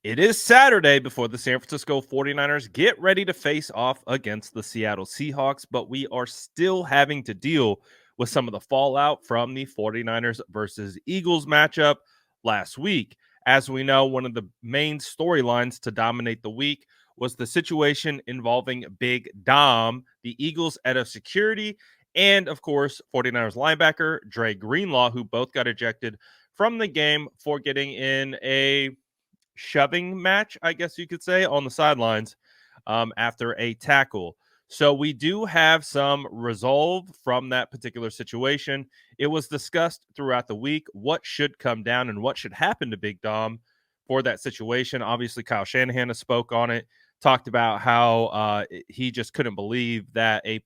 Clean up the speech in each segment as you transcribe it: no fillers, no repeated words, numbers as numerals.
It is Saturday before the San Francisco 49ers get ready to face off against the Seattle Seahawks, but we are still having to deal with some of the fallout from the 49ers versus Eagles matchup last week. As we know, one of the main storylines to dominate the week was the situation involving Big Dom, the Eagles head of security, and of course, 49ers linebacker Dre Greenlaw, who both got ejected from the game for getting in a shoving match, I guess you could say, on the sidelines after a tackle. So we do have some resolve from that particular situation. It was discussed throughout the week what should come down and what should happen to Big Dom for that situation. Obviously, Kyle Shanahan has spoke on it, talked about how he just couldn't believe that a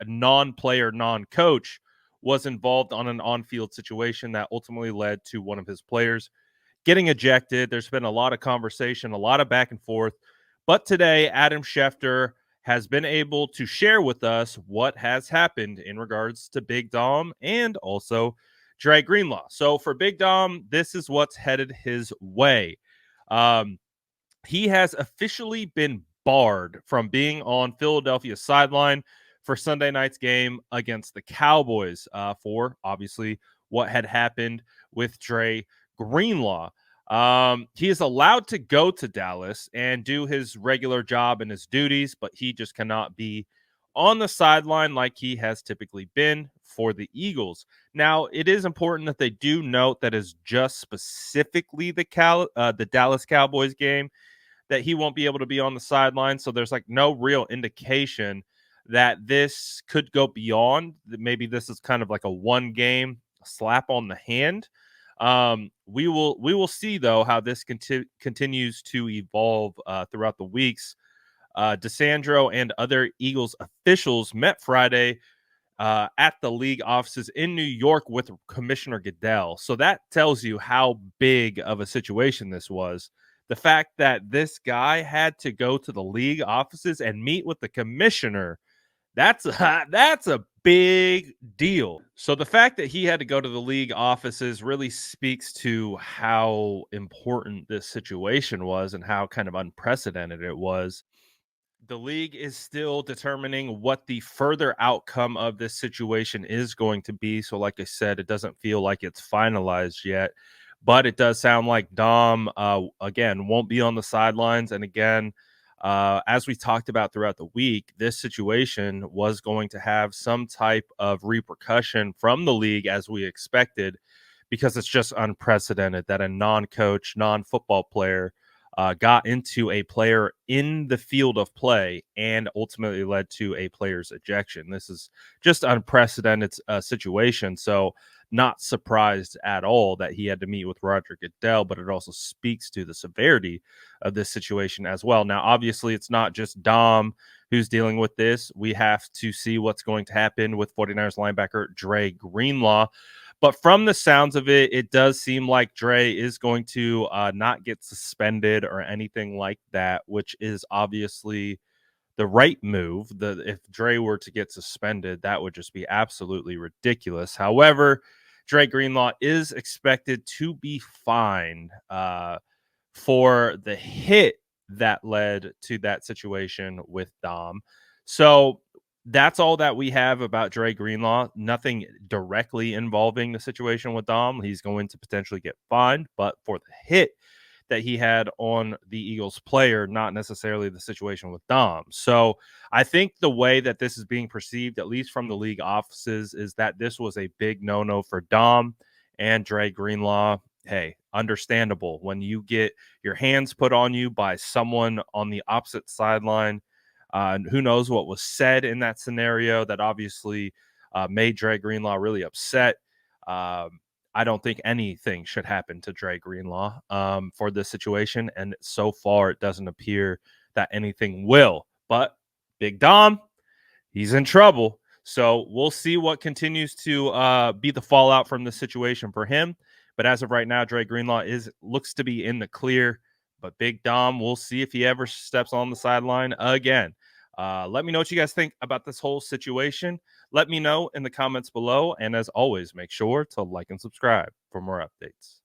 non-player, non-coach was involved on an on-field situation that ultimately led to one of his players getting ejected. There's been a lot of conversation, a lot of back and forth. But today, Adam Schefter has been able to share with us what has happened in regards to Big Dom and also Dre Greenlaw. So for Big Dom, this is what's headed his way. Um, he has officially been barred from being on Philadelphia's sideline for Sunday night's game against the Cowboys for obviously what had happened with Dre Greenlaw. He is allowed to go to Dallas and do his regular job and his duties, but he just cannot be on the sideline like he has typically been for the Eagles. Now, it is important that they do note that is just specifically the Dallas Cowboys game that he won't be able to be on the sideline. So there's like no real indication that this could go beyond. Maybe this is kind of like a one game slap on the hand. We will see though how this continues to evolve throughout the weeks. DiSandro and other Eagles officials met Friday at the league offices in New York with Commissioner Goodell. So that tells you how big of a situation this was. The fact that this guy had to go to the league offices and meet with the commissioner, that's a big deal. So the fact that he had to go to the league offices really speaks to how important this situation was and how kind of unprecedented it was. The league is still determining what the further outcome of this situation is going to be. So, like I said, it doesn't feel like it's finalized yet, but it does sound like Dom, again, won't be on the sidelines. And again, as we talked about throughout the week, this situation was going to have some type of repercussion from the league as we expected, because it's just unprecedented that a non coach, non football player got into a player in the field of play and ultimately led to a player's ejection. This is just unprecedented situation. So, not surprised at all that he had to meet with Roger Goodell, but it also speaks to the severity of this situation as well. Now, obviously, it's not just Dom who's dealing with this. We have to see what's going to happen with 49ers linebacker Dre Greenlaw. But from the sounds of it, it does seem like Dre is going to not get suspended or anything like that, which is obviously the right move. If Dre were to get suspended, that would just be absolutely ridiculous. However, Dre Greenlaw is expected to be fined for the hit that led to that situation with Dom. So that's all that we have about Dre Greenlaw. Nothing directly involving the situation with Dom. He's going to potentially get fined, but for the hit that he had on the Eagles player, not necessarily the situation with Dom. So I think the way that this is being perceived, at least from the league offices, is that this was a big no-no for Dom and Dre Greenlaw. Hey, understandable when you get your hands put on you by someone on the opposite sideline. Who knows what was said in that scenario that obviously made Dre Greenlaw really upset. I don't think anything should happen to Dre Greenlaw for this situation. And so far, it doesn't appear that anything will. But Big Dom, he's in trouble. So we'll see what continues to be the fallout from this situation for him. But as of right now, Dre Greenlaw looks to be in the clear. But Big Dom, we'll see if he ever steps on the sideline again. Let me know what you guys think about this whole situation. Let me know in the comments below. And as always, make sure to like and subscribe for more updates.